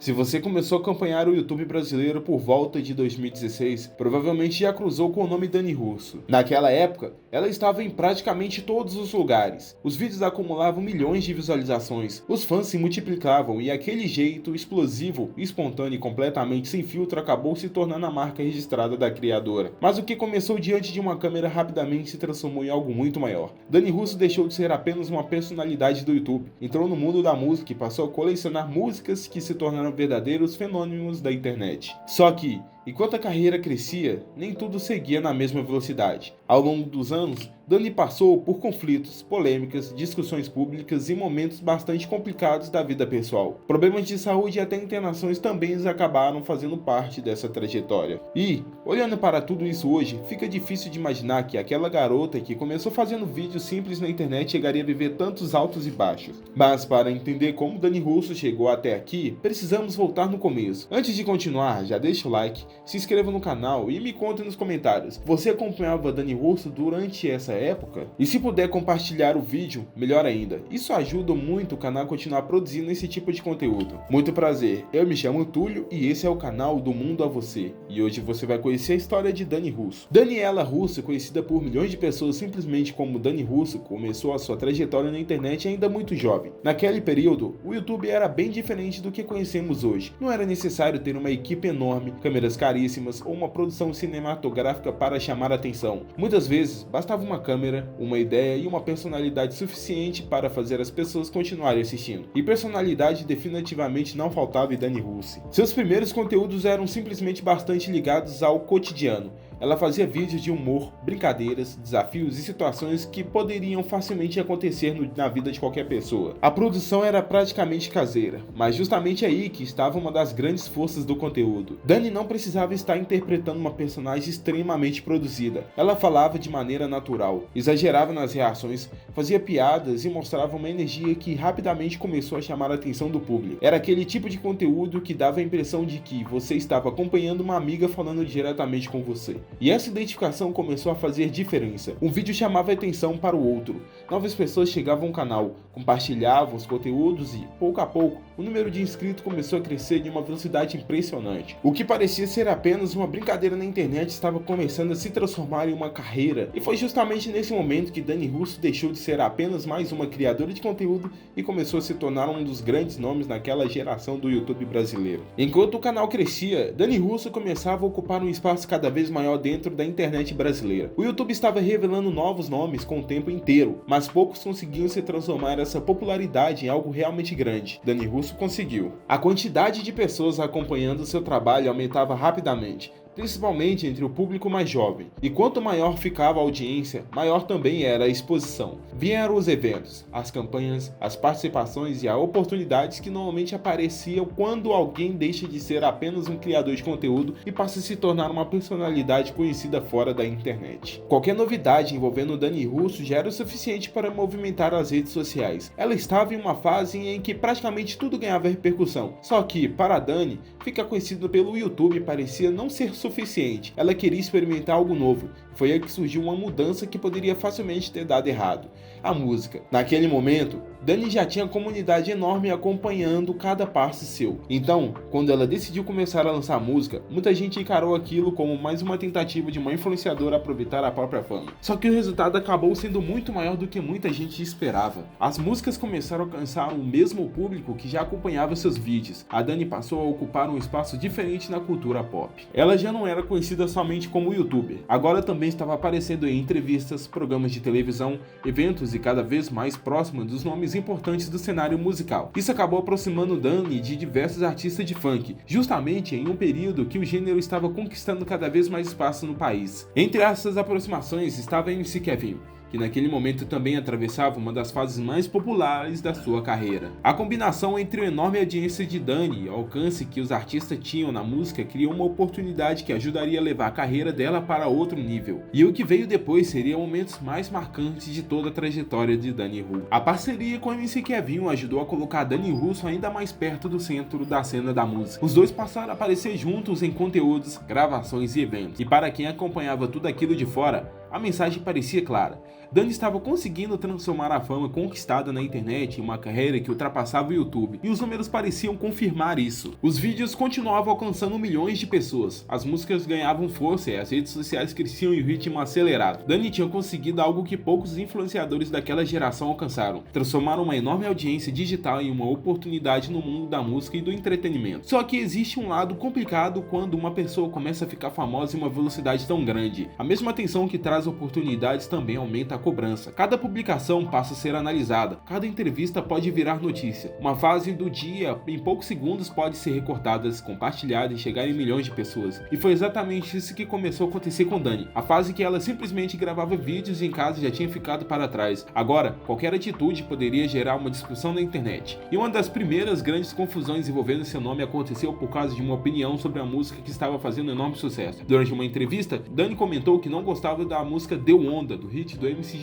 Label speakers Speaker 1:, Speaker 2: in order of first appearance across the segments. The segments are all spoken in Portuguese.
Speaker 1: Se você começou a acompanhar o YouTube brasileiro por volta de 2016, provavelmente já cruzou com o nome Dani Russo. Naquela época, ela estava em praticamente todos os lugares. Os vídeos acumulavam milhões de visualizações, os fãs se multiplicavam e aquele jeito explosivo, espontâneo e completamente sem filtro acabou se tornando a marca registrada da criadora. Mas o que começou diante de uma câmera rapidamente se transformou em algo muito maior. Dani Russo deixou de ser apenas uma personalidade do YouTube, entrou no mundo da música e passou a colecionar músicas que se tornaram verdadeiros fenômenos da internet. Só que, enquanto a carreira crescia, nem tudo seguia na mesma velocidade. Ao longo dos anos, Dani passou por conflitos, polêmicas, discussões públicas e momentos bastante complicados da vida pessoal. Problemas de saúde e até internações também acabaram fazendo parte dessa trajetória. E, olhando para tudo isso hoje, fica difícil de imaginar que aquela garota que começou fazendo vídeos simples na internet chegaria a viver tantos altos e baixos. Mas para entender como Dani Russo chegou até aqui, precisamos voltar no começo. Antes de continuar, já deixa o like, se inscreva no canal e me conte nos comentários, você acompanhava Dani Russo durante essa época? E se puder compartilhar o vídeo, melhor ainda. Isso ajuda muito o canal a continuar produzindo esse tipo de conteúdo. Muito prazer, eu me chamo Túlio e esse é o canal do Mundo a Você. E hoje você vai conhecer a história de Dani Russo. Daniela Russo, conhecida por milhões de pessoas simplesmente como Dani Russo, começou a sua trajetória na internet ainda muito jovem. Naquele período, o YouTube era bem diferente do que conhecemos hoje. Não era necessário ter uma equipe enorme, câmeras caríssimas ou uma produção cinematográfica para chamar a atenção. Muitas vezes, bastava uma câmera, uma ideia e uma personalidade suficiente para fazer as pessoas continuarem assistindo. E personalidade definitivamente não faltava em Dani Russo. Seus primeiros conteúdos eram simplesmente bastante ligados ao cotidiano. Ela fazia vídeos de humor, brincadeiras, desafios e situações que poderiam facilmente acontecer na vida de qualquer pessoa. A produção era praticamente caseira, mas justamente aí que estava uma das grandes forças do conteúdo. Dani não precisava estar interpretando uma personagem extremamente produzida. Ela falava de maneira natural, exagerava nas reações, fazia piadas e mostrava uma energia que rapidamente começou a chamar a atenção do público. Era aquele tipo de conteúdo que dava a impressão de que você estava acompanhando uma amiga falando diretamente com você. E essa identificação começou a fazer diferença. Um vídeo chamava a atenção para o outro. Novas pessoas chegavam ao canal, compartilhavam os conteúdos e, pouco a pouco, o número de inscritos começou a crescer de uma velocidade impressionante. O que parecia ser apenas uma brincadeira na internet estava começando a se transformar em uma carreira. E foi justamente nesse momento que Dani Russo deixou de ser apenas mais uma criadora de conteúdo e começou a se tornar um dos grandes nomes naquela geração do YouTube brasileiro. Enquanto o canal crescia, Dani Russo começava a ocupar um espaço cada vez maior dentro da internet brasileira. O YouTube estava revelando novos nomes com o tempo inteiro, mas poucos conseguiam se transformar essa popularidade em algo realmente grande. Dani Russo conseguiu. A quantidade de pessoas acompanhando seu trabalho aumentava rapidamente, principalmente entre o público mais jovem. E quanto maior ficava a audiência, maior também era a exposição. Vieram os eventos, as campanhas, as participações e as oportunidades que normalmente apareciam quando alguém deixa de ser apenas um criador de conteúdo e passa a se tornar uma personalidade conhecida fora da internet. Qualquer novidade envolvendo Dani Russo já era o suficiente para movimentar as redes sociais. Ela estava em uma fase em que praticamente tudo ganhava repercussão. Só que, para Dani, ficar conhecido pelo YouTube parecia não ser suficiente. Ela queria experimentar algo novo. Foi aí que surgiu uma mudança que poderia facilmente ter dado errado: a música. Naquele momento, Dani já tinha uma comunidade enorme acompanhando cada passo seu. Então, quando ela decidiu começar a lançar música, muita gente encarou aquilo como mais uma tentativa de uma influenciadora aproveitar a própria fama. Só que o resultado acabou sendo muito maior do que muita gente esperava. As músicas começaram a alcançar o mesmo público que já acompanhava seus vídeos. A Dani passou a ocupar um espaço diferente na cultura pop. Ela já não era conhecida somente como youtuber, agora também estava aparecendo em entrevistas, programas de televisão, eventos e cada vez mais próxima dos nomes importantes do cenário musical. Isso acabou aproximando Dani de diversos artistas de funk, justamente em um período que o gênero estava conquistando cada vez mais espaço no país. Entre essas aproximações estava MC Kevin, que naquele momento também atravessava uma das fases mais populares da sua carreira. A combinação entre a enorme audiência de Dani e o alcance que os artistas tinham na música criou uma oportunidade que ajudaria a levar a carreira dela para outro nível. E o que veio depois seria momentos mais marcantes de toda a trajetória de Dani Russo. A parceria com o MC Kevin ajudou a colocar Dani Russo ainda mais perto do centro da cena da música. Os dois passaram a aparecer juntos em conteúdos, gravações e eventos. E para quem acompanhava tudo aquilo de fora, a mensagem parecia clara: Dani estava conseguindo transformar a fama conquistada na internet em uma carreira que ultrapassava o YouTube, e os números pareciam confirmar isso. Os vídeos continuavam alcançando milhões de pessoas, as músicas ganhavam força e as redes sociais cresciam em ritmo acelerado. Dani tinha conseguido algo que poucos influenciadores daquela geração alcançaram: transformar uma enorme audiência digital em uma oportunidade no mundo da música e do entretenimento. Só que existe um lado complicado quando uma pessoa começa a ficar famosa em uma velocidade tão grande. A mesma atenção que traz oportunidades também aumenta a cobrança. Cada publicação passa a ser analisada, cada entrevista pode virar notícia. Uma fase do dia, em poucos segundos, pode ser recortada, compartilhada e chegar em milhões de pessoas. E foi exatamente isso que começou a acontecer com Dani. A fase que ela simplesmente gravava vídeos em casa já tinha ficado para trás. Agora, qualquer atitude poderia gerar uma discussão na internet. E uma das primeiras grandes confusões envolvendo seu nome aconteceu por causa de uma opinião sobre a música que estava fazendo enorme sucesso. Durante uma entrevista, Dani comentou que não gostava da música Deu Onda, do hit do MCG15.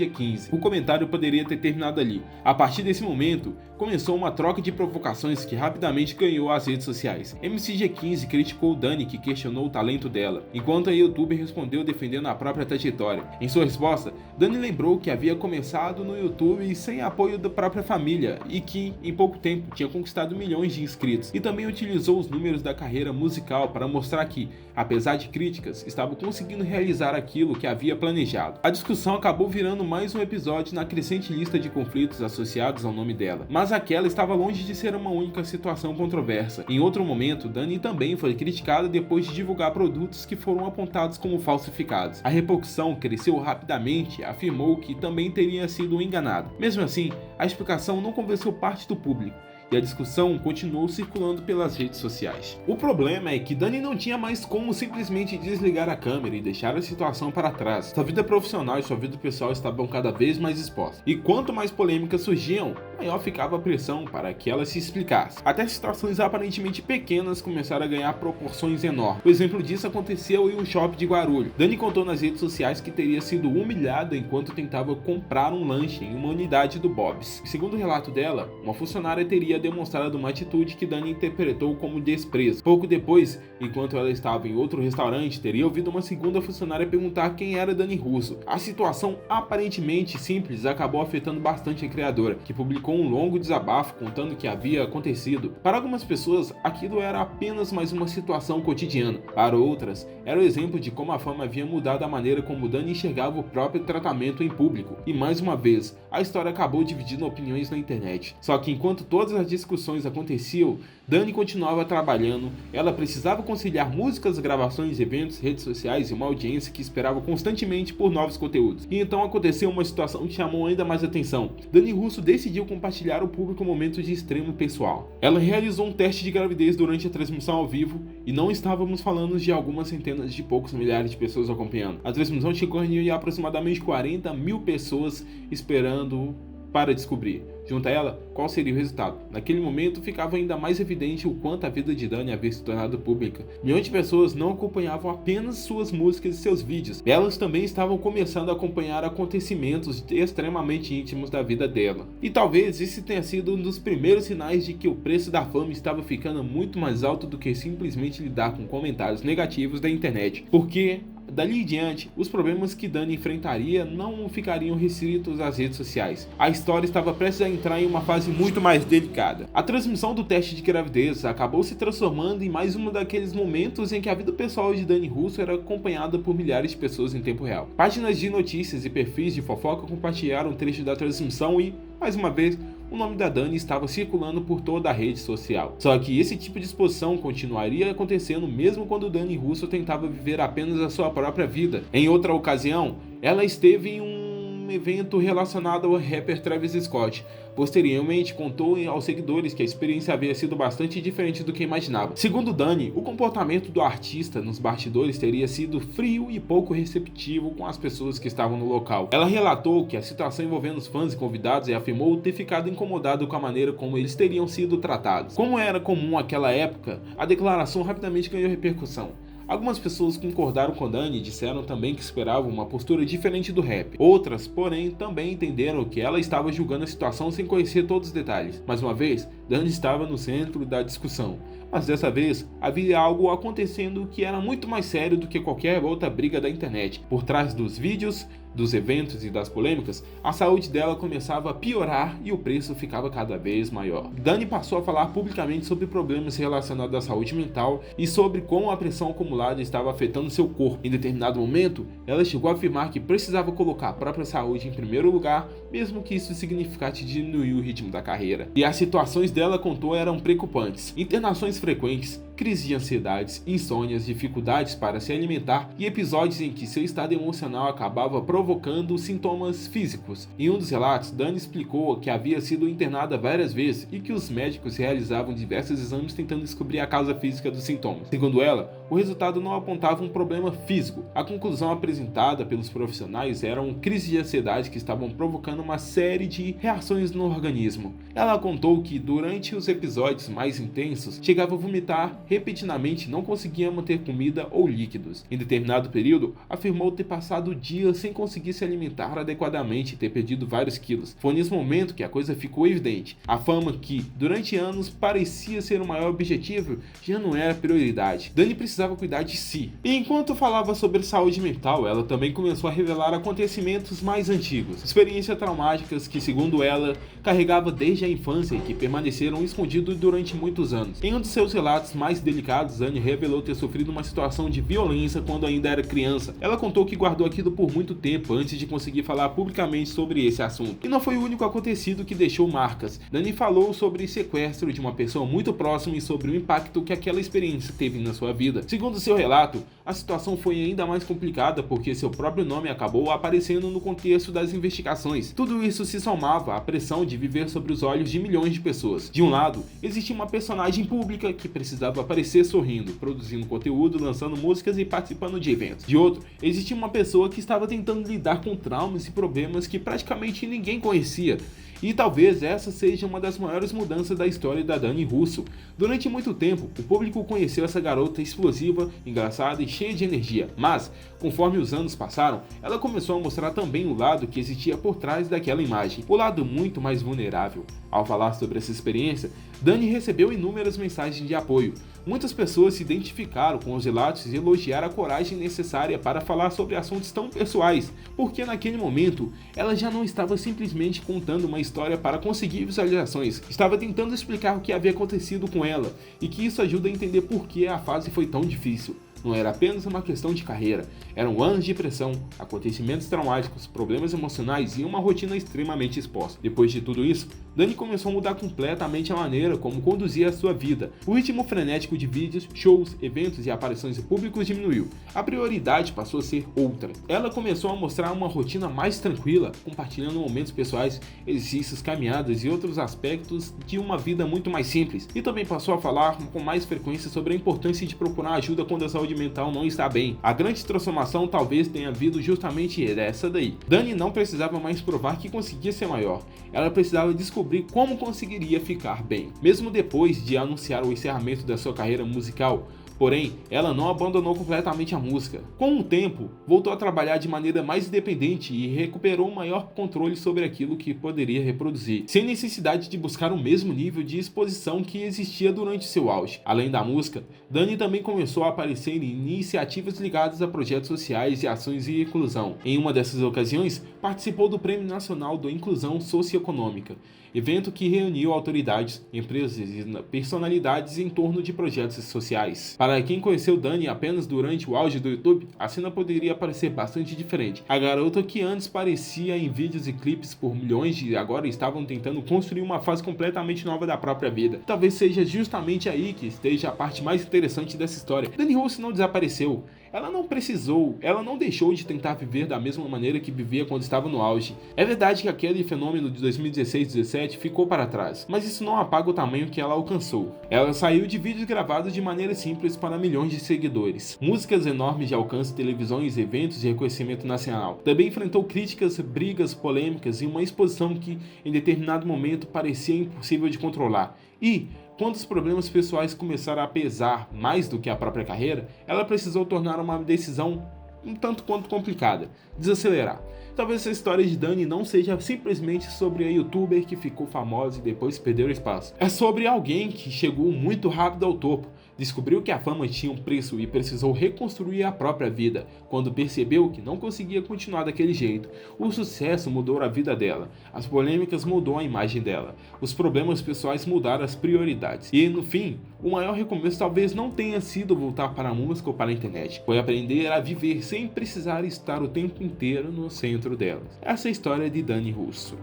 Speaker 1: O comentário poderia ter terminado ali. A partir desse momento, começou uma troca de provocações que rapidamente ganhou as redes sociais. MCG15 criticou Dani, que questionou o talento dela, enquanto a YouTuber respondeu defendendo a própria trajetória. Em sua resposta, Dani lembrou que havia começado no YouTube sem apoio da própria família e que, em pouco tempo, tinha conquistado milhões de inscritos, e também utilizou os números da carreira musical para mostrar que, apesar de críticas, estava conseguindo realizar aquilo que havia planejado. A discussão acabou virando mais um episódio na crescente lista de conflitos associados ao nome dela, mas aquela estava longe de ser uma única situação controversa. Em outro momento, Dani também foi criticada depois de divulgar produtos que foram apontados como falsificados. A repercussão cresceu rapidamente e afirmou que também teria sido enganada. Mesmo assim, a explicação não convenceu parte do público, e a discussão continuou circulando pelas redes sociais. O problema é que Dani não tinha mais como simplesmente desligar a câmera e deixar a situação para trás. Sua vida profissional e sua vida pessoal estavam cada vez mais expostas, e quanto mais polêmicas surgiam, maior ficava a pressão para que ela se explicasse. Até situações aparentemente pequenas começaram a ganhar proporções enormes. O exemplo disso aconteceu em um shopping de Guarulhos. Dani contou nas redes sociais que teria sido humilhada enquanto tentava comprar um lanche em uma unidade do Bob's. Segundo o relato dela, uma funcionária teria demonstrado uma atitude que Dani interpretou como desprezo. Pouco depois, enquanto ela estava em outro restaurante, teria ouvido uma segunda funcionária perguntar quem era Dani Russo. A situação aparentemente simples acabou afetando bastante a criadora, que publicou um longo desabafo contando o que havia acontecido. Para algumas pessoas, aquilo era apenas mais uma situação cotidiana. Para outras, era o exemplo de como a fama havia mudado a maneira como Dani enxergava o próprio tratamento em público. E mais uma vez, a história acabou dividindo opiniões na internet. Só que enquanto todas as discussões aconteciam, Dani continuava trabalhando. Ela precisava conciliar músicas, gravações, eventos, redes sociais e uma audiência que esperava constantemente por novos conteúdos. E então aconteceu uma situação que chamou ainda mais atenção. Dani Russo decidiu compartilhar ao público um momento de extremo pessoal. Ela realizou um teste de gravidez durante a transmissão ao vivo, e não estávamos falando de algumas centenas de poucos milhares de pessoas acompanhando. A transmissão chegou em aproximadamente 40 mil pessoas esperando para descobrir, junto a ela, qual seria o resultado. Naquele momento, ficava ainda mais evidente o quanto a vida de Dani havia se tornado pública. Milhões de pessoas não acompanhavam apenas suas músicas e seus vídeos, elas também estavam começando a acompanhar acontecimentos extremamente íntimos da vida dela. E talvez esse tenha sido um dos primeiros sinais de que o preço da fama estava ficando muito mais alto do que simplesmente lidar com comentários negativos da internet, porque dali em diante, os problemas que Dani enfrentaria não ficariam restritos às redes sociais. A história estava prestes a entrar em uma fase muito mais delicada. A transmissão do teste de gravidez acabou se transformando em mais um daqueles momentos em que a vida pessoal de Dani Russo era acompanhada por milhares de pessoas em tempo real. Páginas de notícias e perfis de fofoca compartilharam um trecho da transmissão e, mais uma vez, o nome da Dani estava circulando por toda a rede social. Só que esse tipo de exposição continuaria acontecendo mesmo quando Dani Russo tentava viver apenas a sua própria vida. Em outra ocasião, ela esteve em um evento relacionado ao rapper Travis Scott. Posteriormente, contou aos seguidores que a experiência havia sido bastante diferente do que imaginava. Segundo Dani, o comportamento do artista nos bastidores teria sido frio e pouco receptivo com as pessoas que estavam no local. Ela relatou que a situação envolvendo os fãs e convidados e afirmou ter ficado incomodado com a maneira como eles teriam sido tratados. Como era comum naquela época, a declaração rapidamente ganhou repercussão. Algumas pessoas concordaram com Dani e disseram também que esperavam uma postura diferente do rap. Outras, porém, também entenderam que ela estava julgando a situação sem conhecer todos os detalhes. Mais uma vez, Dani estava no centro da discussão. Mas dessa vez, havia algo acontecendo que era muito mais sério do que qualquer outra briga da internet. Por trás dos vídeos, dos eventos e das polêmicas, a saúde dela começava a piorar e o preço ficava cada vez maior. Dani passou a falar publicamente sobre problemas relacionados à saúde mental e sobre como a pressão acumulada estava afetando seu corpo. Em determinado momento, ela chegou a afirmar que precisava colocar a própria saúde em primeiro lugar, mesmo que isso significasse diminuir o ritmo da carreira. E as situações dela, contou, eram preocupantes: internações frequentes, crises de ansiedades, insônias, dificuldades para se alimentar e episódios em que seu estado emocional acabava provocando sintomas físicos. Em um dos relatos, Dani explicou que havia sido internada várias vezes e que os médicos realizavam diversos exames tentando descobrir a causa física dos sintomas. Segundo ela, o resultado não apontava um problema físico. A conclusão apresentada pelos profissionais eram crises de ansiedade que estavam provocando uma série de reações no organismo. Ela contou que durante os episódios mais intensos, chegava a vomitar repetidamente e não conseguia manter comida ou líquidos. Em determinado período, afirmou ter passado dias sem conseguir se alimentar adequadamente e ter perdido vários quilos. Foi nesse momento que a coisa ficou evidente. A fama, que durante anos parecia ser o maior objetivo, já não era prioridade. Dani precisava cuidar de si. E enquanto falava sobre saúde mental, ela também começou a revelar acontecimentos mais antigos, experiências traumáticas que, segundo ela, carregava desde a infância e que permaneceram escondidos durante muitos anos. Em um de seus relatos mais delicados, Dani revelou ter sofrido uma situação de violência quando ainda era criança. Ela contou que guardou aquilo por muito tempo antes de conseguir falar publicamente sobre esse assunto. E não foi o único acontecido que deixou marcas. Dani falou sobre sequestro de uma pessoa muito próxima e sobre o impacto que aquela experiência teve na sua vida. Segundo seu relato, a situação foi ainda mais complicada porque seu próprio nome acabou aparecendo no contexto das investigações. Tudo isso se somava à pressão de viver sobre os olhos de milhões de pessoas. De um lado, existia uma personagem pública que precisava aparecer sorrindo, produzindo conteúdo, lançando músicas e participando de eventos. De outro, existia uma pessoa que estava tentando lidar com traumas e problemas que praticamente ninguém conhecia. E talvez essa seja uma das maiores mudanças da história da Dani Russo. Durante muito tempo, o público conheceu essa garota explosiva, engraçada e cheia de energia. Mas, conforme os anos passaram, ela começou a mostrar também o lado que existia por trás daquela imagem, o lado muito mais vulnerável. Ao falar sobre essa experiência, Dani recebeu inúmeras mensagens de apoio. Muitas pessoas se identificaram com os relatos e elogiaram a coragem necessária para falar sobre assuntos tão pessoais, porque naquele momento ela já não estava simplesmente contando uma história para conseguir visualizações, estava tentando explicar o que havia acontecido com ela e que isso ajuda a entender por que a fase foi tão difícil. Não era apenas uma questão de carreira, eram anos de pressão, acontecimentos traumáticos, problemas emocionais e uma rotina extremamente exposta. Depois de tudo isso, Dani começou a mudar completamente a maneira como conduzia a sua vida. O ritmo frenético de vídeos, shows, eventos e aparições públicas diminuiu. A prioridade passou a ser outra. Ela começou a mostrar uma rotina mais tranquila, compartilhando momentos pessoais, exercícios, caminhadas e outros aspectos de uma vida muito mais simples. E também passou a falar com mais frequência sobre a importância de procurar ajuda quando a saúde mental não está bem. A grande transformação talvez tenha vindo justamente dessa daí. Dani não precisava mais provar que conseguia ser maior. Ela precisava descobrir como conseguiria ficar bem. Mesmo depois de anunciar o encerramento da sua carreira musical, porém, ela não abandonou completamente a música. Com o tempo, voltou a trabalhar de maneira mais independente e recuperou um maior controle sobre aquilo que poderia reproduzir, sem necessidade de buscar o mesmo nível de exposição que existia durante seu auge. Além da música, Dani também começou a aparecer em iniciativas ligadas a projetos sociais e ações de inclusão. Em uma dessas ocasiões, participou do Prêmio Nacional da Inclusão Socioeconômica, evento que reuniu autoridades, empresas e personalidades em torno de projetos sociais. Para quem conheceu Dani apenas durante o auge do YouTube, a cena poderia parecer bastante diferente. A garota que antes parecia em vídeos e clipes por milhões e agora estavam tentando construir uma fase completamente nova da própria vida. Talvez seja justamente aí que esteja a parte mais interessante dessa história. Dani Russo não desapareceu. Ela não deixou de tentar viver da mesma maneira que vivia quando estava no auge. É verdade que aquele fenômeno de 2016-17 ficou para trás, mas isso não apaga o tamanho que ela alcançou. Ela saiu de vídeos gravados de maneira simples para milhões de seguidores, músicas enormes de alcance, televisões, eventos de reconhecimento nacional. Também enfrentou críticas, brigas, polêmicas e uma exposição que, em determinado momento, parecia impossível de controlar. E, quando os problemas pessoais começaram a pesar mais do que a própria carreira, ela precisou tornar uma decisão um tanto quanto complicada: desacelerar. Talvez essa história de Dani não seja simplesmente sobre a youtuber que ficou famosa e depois perdeu espaço. É sobre alguém que chegou muito rápido ao topo, Descobriu que a fama tinha um preço e precisou reconstruir a própria vida. Quando percebeu que não conseguia continuar daquele jeito, o sucesso mudou a vida dela, as polêmicas mudou a imagem dela, os problemas pessoais mudaram as prioridades. E no fim, o maior recomeço talvez não tenha sido voltar para a música ou para a internet, foi aprender a viver sem precisar estar o tempo inteiro no centro delas. Essa é a história de Dani Russo.